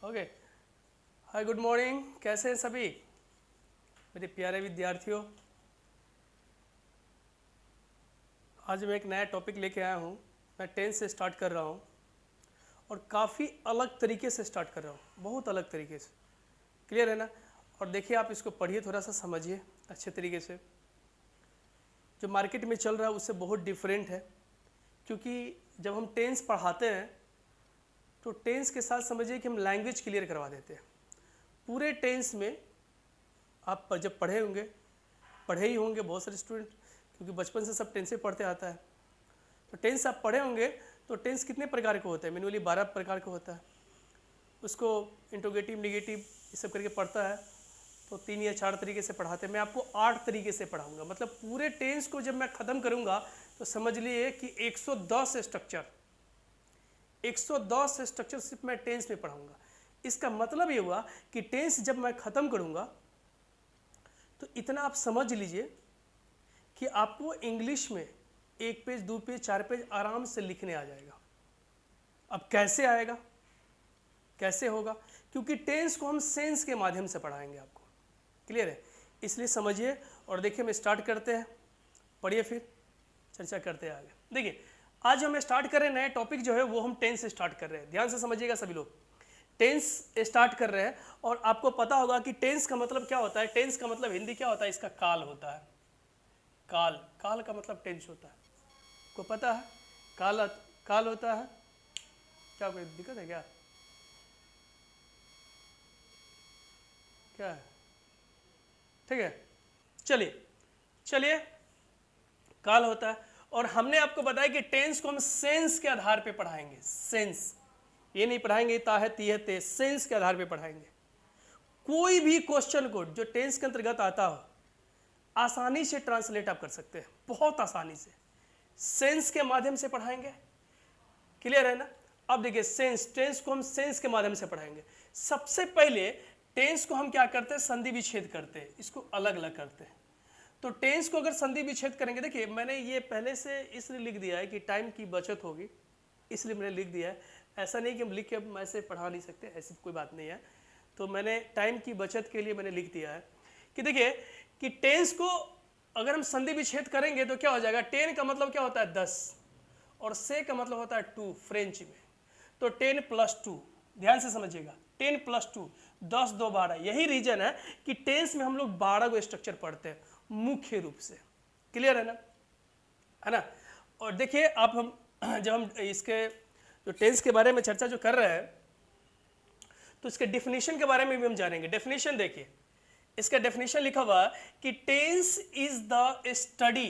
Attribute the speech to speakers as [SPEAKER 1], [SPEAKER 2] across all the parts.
[SPEAKER 1] Okay. हाय, good morning. कैसे हैं सभी मेरे प्यारे विद्यार्थियों? आज मैं एक नया टॉपिक लेके आया हूँ। मैं 10 से स्टार्ट कर रहा हूँ और काफ़ी अलग तरीके से स्टार्ट कर रहा हूँ, बहुत अलग तरीके से। क्लियर है ना? और देखिए, आप इसको पढ़िए, थोड़ा सा समझिए अच्छे तरीके से। जो मार्केट में चल रहा है उससे बहुत डिफरेंट है, क्योंकि जब हम टेंस पढ़ाते हैं तो टेंस के साथ समझिए कि हम लैंग्वेज क्लियर करवा देते हैं। पूरे टेंस में आप जब पढ़े ही होंगे बहुत सारे स्टूडेंट, क्योंकि बचपन से सब टेंस से पढ़ते आता है। तो टेंस आप पढ़े होंगे तो टेंस कितने प्रकार के होते हैं? मैनुअली 12 प्रकार का होता है। उसको इंट्रोगेटिव, नेगेटिव ये सब करके पढ़ता है, तो 3 या 4 तरीके से पढ़ाते हैं। मैं आपको 8 तरीके से पढ़ाऊंगा। मतलब पूरे टेंस को जब मैं ख़त्म करूंगा तो समझ लिए कि 110 स्ट्रक्चर सिर्फ मैं टेंस में पढ़ाऊंगा। इसका मतलब ये हुआ कि टेंस जब मैं ख़त्म करूंगा तो इतना आप समझ लीजिए कि आपको इंग्लिश में 1 पेज, 2 पेज, 4 पेज आराम से लिखने आ जाएगा। अब कैसे आएगा, कैसे होगा? क्योंकि टेंस को हम सेंस के माध्यम से पढ़ाएंगे आपको। क्लियर है? इसलिए समझिए और देखिए, हम स्टार्ट करते हैं। पढ़िए, फिर चर्चा करते हैं आगे। देखिए, आज हम स्टार्ट कर रहे हैं नया टॉपिक जो है वो हम टेंस से स्टार्ट कर रहे हैं। ध्यान से समझिएगा सभी लोग। टेंस स्टार्ट कर रहे हैं और आपको पता होगा कि टेंस का मतलब क्या होता है। टेंस का मतलब हिंदी क्या होता है? इसका काल होता है। काल, काल का मतलब टेंस होता है। को पता है? काल काल होता है। क्या कोई दिक्कत है क्या? क्या है? ठीक है, चलिए काल होता है। और हमने आपको बताया कि टेंस को हम सेंस के आधार पे पढ़ाएंगे। सेंस, ये नहीं पढ़ाएंगे ता है ती है ते, सेंस के आधार पे पढ़ाएंगे। कोई भी क्वेश्चन को जो टेंस के अंतर्गत आता हो आसानी से ट्रांसलेट आप कर सकते हैं, बहुत आसानी से। सेंस के माध्यम से पढ़ाएंगे। क्लियर है ना? अब देखिए, टेंस को हम सेंस के माध्यम से पढ़ाएंगे। सबसे पहले टेंस को हम क्या करते हैं? संधि विच्छेद करते हैं, इसको अलग अलग करते हैं। तो टेंस को अगर संधि विच्छेद करेंगे, देखिए मैंने ये पहले से इसलिए लिख दिया है कि टाइम की बचत होगी, इसलिए मैंने लिख दिया है। ऐसा नहीं कि हम लिख के ऐसे पढ़ा नहीं सकते, ऐसी कोई बात नहीं है। तो मैंने टाइम की बचत के लिए मैंने लिख दिया है कि देखिए कि टेंस को अगर हम संधि विच्छेद करेंगे तो क्या हो जाएगा? 10 का मतलब क्या होता है? 10, और से का मतलब होता है 2 फ्रेंच में। तो 10 + 2, ध्यान से समझिएगा, 10 + 2, 10 2 12। यही रीजन है कि टेंस में हम लोग 12 को स्ट्रक्चर पढ़ते हैं मुख्य रूप से। क्लियर है ना? और देखिए, आप हम जब हम इसके जो टेंस के बारे में चर्चा जो कर रहे हैं तो इसके डेफिनेशन के बारे में भी हम जानेंगे। डेफिनेशन देखिए, इसका डेफिनेशन लिखा हुआ कि tense is the study,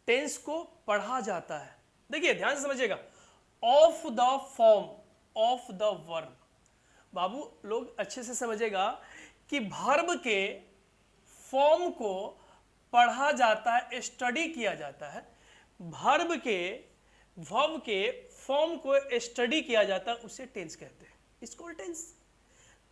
[SPEAKER 1] tense को पढ़ा जाता है। देखिए ध्यान से समझिएगा, of the form of the verb. बाबू लोग अच्छे से समझेगा कि वर्ब के फॉर्म को पढ़ा जाता है, स्टडी किया जाता है। वर्ब के फॉर्म को स्टडी किया जाता है, उसे टेंस कहते हैं। इसको टेंस,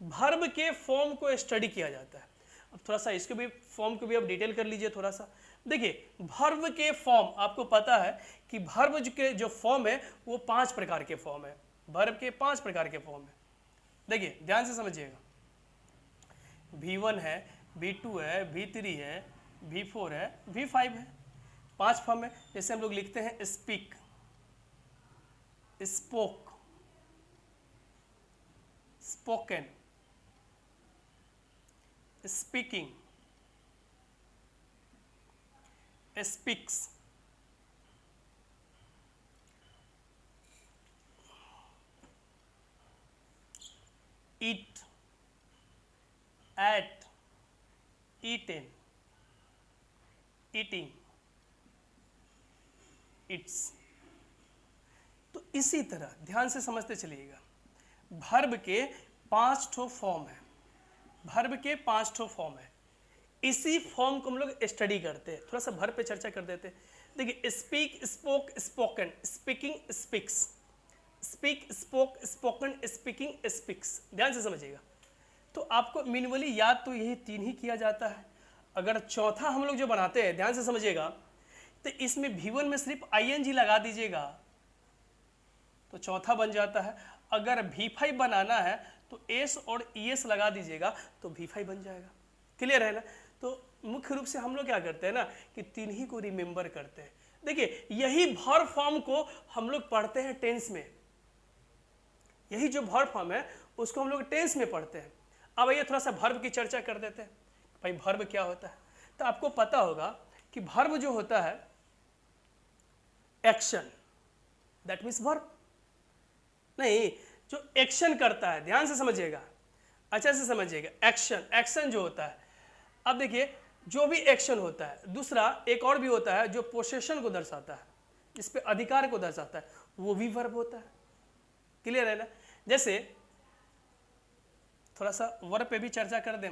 [SPEAKER 1] वर्ब के फॉर्म को स्टडी किया जाता है। अब थोड़ा सा इसके भी फॉर्म को भी आप डिटेल कर लीजिए थोड़ा सा। देखिए, वर्ब के फॉर्म, आपको पता है कि वर्ब के जो फॉर्म है वो 5 प्रकार के फॉर्म है। वर्ब के 5 प्रकार के फॉर्म है। देखिए ध्यान से समझिएगा, V1 है, V2 है, V3 है, V4 है, V5 है। 5 फॉर्म है। जैसे हम लोग लिखते हैं speak, spoke, spoken, speaking, speaks, eat, ate, eaten, eating, eats. तो इसी तरह ध्यान से समझते चलिएगा, वर्ब के 5 ठो फॉर्म है। वर्ब के 5 ठो फॉर्म है। इसी फॉर्म को हम लोग स्टडी करते हैं। थोड़ा सा वर्ब पे चर्चा कर देते हैं। देखिए, speak, spoke, spoken, speaking, speaks, speak, spoke, spoken, speaking, speaks. ध्यान से समझिएगा। तो आपको मिनिमली याद तो यही 3 ही किया जाता है। अगर चौथा हम लोग जो बनाते हैं, ध्यान से समझिएगा, तो इसमें V1 में सिर्फ ING लगा दीजिएगा तो चौथा बन जाता है। अगर V5 बनाना है तो S और ES लगा दीजिएगा तो V5 बन जाएगा। क्लियर है ना? तो मुख्य रूप से हम लोग क्या करते हैं ना कि तीन ही को रिमेंबर करते हैं। देखिए यही वर्ब फॉर्म को हम लोग पढ़ते हैं टेंस में, यही जो वर्ब फॉर्म है उसको हम लोग टेंस में पढ़ते हैं। अब आइए थोड़ा सा वर्ब की चर्चा कर देते हैं। भाई वर्ब क्या होता है? तो आपको पता होगा कि वर्ब जो होता है एक्शन, दैट मीन्स वर्ब नहीं, जो एक्शन करता है, ध्यान से समझिएगा, अच्छा से समझिएगा। एक्शन, एक्शन जो होता है, अब देखिए जो भी एक्शन होता है, दूसरा एक और भी होता है जो पोसेशन को दर्शाता है, जिस पे अधिकार को दर्शाता है, वो भी वर्ब होता है। क्लियर है ना? जैसे थोड़ा सा वर्ब पे भी चर्चा कर दें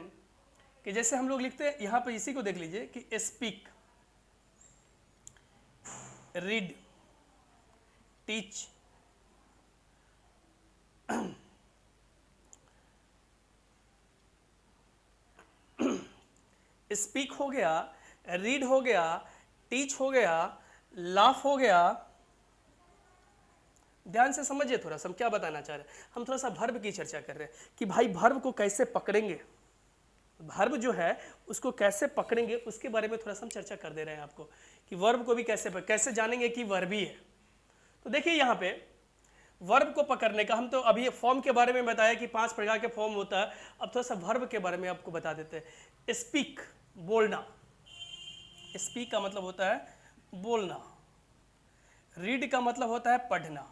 [SPEAKER 1] कि जैसे हम लोग लिखते हैं यहां पे, इसी को देख लीजिए कि स्पीक, रीड, टीच, स्पीक हो गया, रीड हो गया, टीच हो गया, लाफ हो गया। ध्यान से समझिए थोड़ा सा हम क्या बताना चाह रहे हैं। हम थोड़ा सा वर्ब की चर्चा कर रहे हैं कि भाई वर्ब को कैसे पकड़ेंगे, वर्ब जो है उसको कैसे पकड़ेंगे, उसके बारे में थोड़ा सा हम चर्चा कर दे रहे हैं आपको कि वर्ब को भी कैसे जानेंगे कि वर्ब ही है। तो देखिए यहाँ पे वर्ब को पकड़ने का, हम तो अभी फॉर्म के बारे में बताया कि 5 प्रकार के फॉर्म होता है। अब थोड़ा सा वर्ब के बारे में आपको बता देते हैं। स्पीक, बोलना, स्पीक का मतलब होता है बोलना। रीड का मतलब होता है पढ़ना,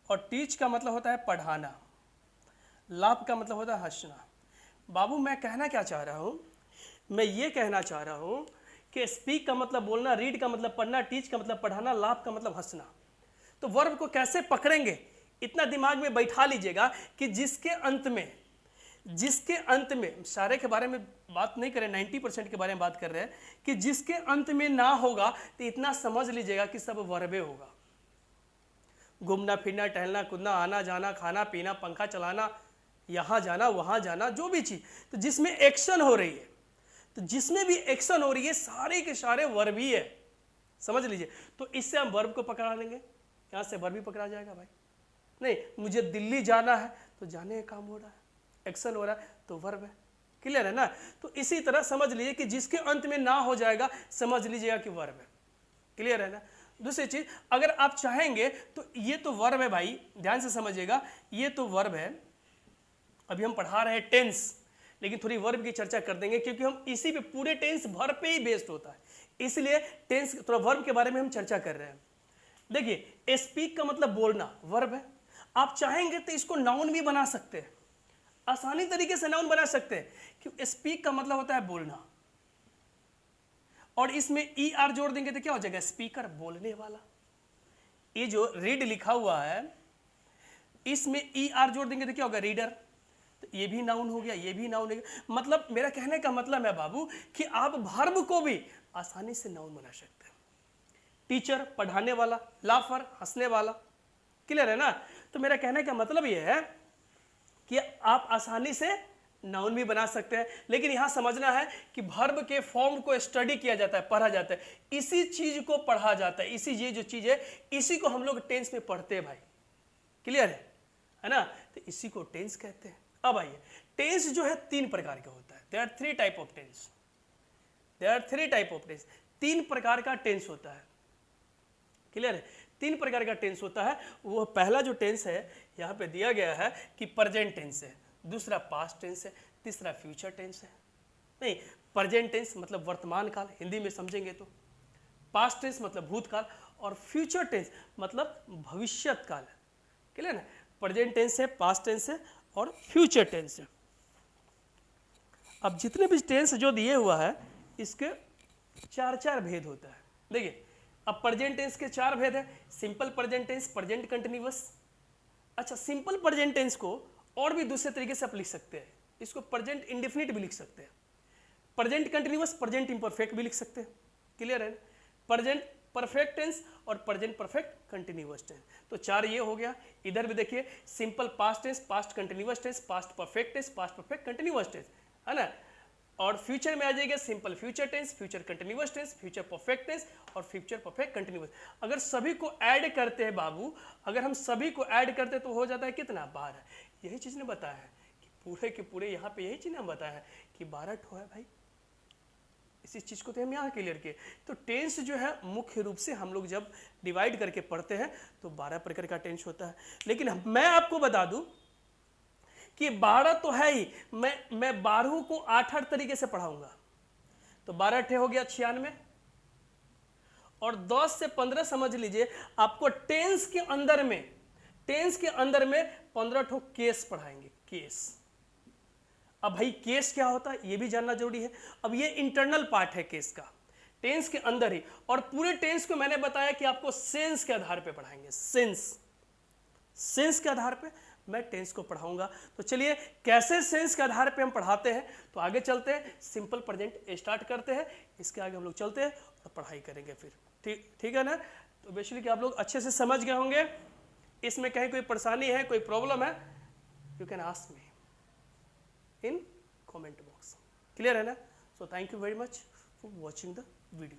[SPEAKER 1] और टीच का मतलब होता है पढ़ाना। लाफ का मतलब होता है हंसना। बाबू मैं कहना क्या चाह रहा हूँ, मैं ये कहना चाह रहा हूँ कि स्पीक का मतलब बोलना, रीड का मतलब पढ़ना, टीच का मतलब पढ़ाना, लाफ का मतलब हंसना। तो वर्ब को कैसे पकड़ेंगे, इतना दिमाग में बैठा लीजिएगा कि जिसके अंत में सारे के बारे में बात नहीं करें, 90% के बारे में बात कर रहे हैं कि जिसके अंत में ना होगा, तो इतना समझ लीजिएगा कि सब वर्बे होगा। घूमना फिरना, टहलना कूदना, आना जाना, खाना पीना, पंखा चलाना, यहाँ जाना वहाँ जाना, जो भी चीज़ तो जिसमें एक्शन हो रही है, तो जिसमें भी एक्शन हो रही है सारे के सारे वर्ब ही है, समझ लीजिए। तो इससे हम वर्ब को पकड़ा लेंगे, यहाँ से वर्ब भी पकड़ा जाएगा। भाई नहीं, मुझे दिल्ली जाना है तो जाने का काम हो रहा है, एक्शन हो रहा है, तो वर्ब है। क्लियर है ना? तो इसी तरह समझ लीजिए कि जिसके अंत में ना हो जाएगा, समझ लीजिएगा कि वर्ब है। क्लियर है ना? दूसरी चीज, अगर आप चाहेंगे तो ये तो वर्ब है भाई, ध्यान से समझिएगा, ये तो वर्ब है। अभी हम पढ़ा रहे हैं टेंस, लेकिन थोड़ी वर्ब की चर्चा कर देंगे क्योंकि हम इसी पे, पूरे टेंस वर्ब पे ही बेस्ड होता है, इसलिए टेंस थोड़ा वर्ब के बारे में हम चर्चा कर रहे हैं। देखिए स्पीक का मतलब बोलना, वर्ब है। आप चाहेंगे तो इसको नाउन भी बना सकते हैं, आसानी तरीके से नाउन बना सकते हैं, क्योंकि स्पीक का मतलब होता है बोलना, और इसमें ER जोड़ देंगे तो क्या हो जाएगा, स्पीकर, बोलने वाला। ये जो रीड लिखा हुआ है इसमें ER जोड़ देंगे तो क्या होगा, रीडर। तो ये भी नाउन हो गया, ये भी नाउन हो गया। मतलब मेरा कहने का मतलब है बाबू कि आप वर्ब को भी आसानी से नाउन बना सकते हैं। टीचर, पढ़ाने वाला, लाफर, हंसने वाला। क्लियर है ना? तो मेरा कहने का मतलब ये है कि आप आसानी से नाउन भी बना सकते हैं, लेकिन यहां समझना है कि वर्ब के फॉर्म को स्टडी किया जाता है, पढ़ा जाता है, इसी चीज को पढ़ा जाता है, इसी ये जो चीज है इसी को हम लोग टेंस में पढ़ते हैं भाई। क्लियर है ना? तो इसी को टेंस कहते हैं। अब आइए, टेंस जो है 3 प्रकार का होता है। There are 3 type of tense, there are 3 type of tense. 3 प्रकार का टेंस होता है। क्लियर है? 3 प्रकार का टेंस होता है। वो पहला जो टेंस है यहाँ पे दिया गया है कि प्रेजेंट टेंस है, दूसरा पास्ट टेंस है, तीसरा फ्यूचर टेंस है। नहीं, प्रेजेंट टेंस मतलब वर्तमान काल, हिंदी में समझेंगे तो। पास्ट टेंस मतलब भूतकाल, और फ्यूचर टेंस मतलब भविष्यत काल। क्लियर है? प्रेजेंट टेंस है, पास्ट टेंस है और फ्यूचर टेंस है। अब जितने भी टेंस जो दिए हुआ है इसके 4 भेद होता है। देखिए, अब प्रेजेंट टेंस के 4 भेद है। Simple present tense, present continuous. अच्छा, सिंपल प्रेजेंट टेंस को और भी दूसरे तरीके से आप लिख सकते हैं, इसको प्रेजेंट इंडेफिनिट भी लिख सकते हैं, प्रेजेंट कंटिन्यूअस, प्रेजेंट इम्परफेक्ट भी लिख सकते हैं। क्लियर है? प्रेजेंट परफेक्ट टेंस और प्रेजेंट परफेक्ट कंटिन्यूअस टेंस। तो 4 ये हो गया। इधर भी देखिए, simple past tense, past continuous tense, past perfect tense, past perfect continuous tense, है ना? और फ्यूचर में आ जाएगा simple future tense, future continuous tense, future perfect tense और फ्यूचर परफेक्ट कंटिन्यूअस। अगर सभी को ऐड करते हैं बाबू, अगर हम सभी को ऐड करते तो हो जाता है कितना, 12। यही चीज ने बताया है कि पूरे के पूरे यहाँ पे यही चीज ने बताया है कि 12 ठो है भाई। इसी चीज को तो हम यहाँ क्लियर किए। तो टेंस जो है मुख्य रूप से हम लोग जब डिवाइड करके पढ़ते हैं तो 12 प्रकार का टेंस होता है। लेकिन मैं आपको बता दूं कि 12 तो है ही, मैं 12 को 8 तरीके से पढ़ाऊंगा। तो 12 ठे हो गया 96 और 10 से 15 समझ लीजिए आपको टेंस के अंदर में 15 ठो केस पढ़ाएंगे, केस। अब भाई केस क्या होता है ये भी जानना जरूरी है। अब ये इंटरनल पार्ट है केस का, टेंस के अंदर ही। और पूरे टेंस को मैंने बताया कि आपको सेंस के आधार पे पढ़ाएंगे, सेंस के आधार पे मैं टेंस को पढ़ाऊंगा। तो चलिए कैसे सेंस के आधार पे हम पढ़ाते हैं तो आगे चलते हैं, सिंपल प्रेजेंट स्टार्ट करते हैं, इसके आगे हम लोग चलते हैं और पढ़ाई करेंगे फिर। ठीक है ना। तो बेसिकली कि आप लोग अच्छे से समझ गए होंगे। इसमें कहीं कोई परेशानी है, कोई प्रॉब्लम है, you can ask me in comment box. Clear है ना? So thank you very much for watching the video.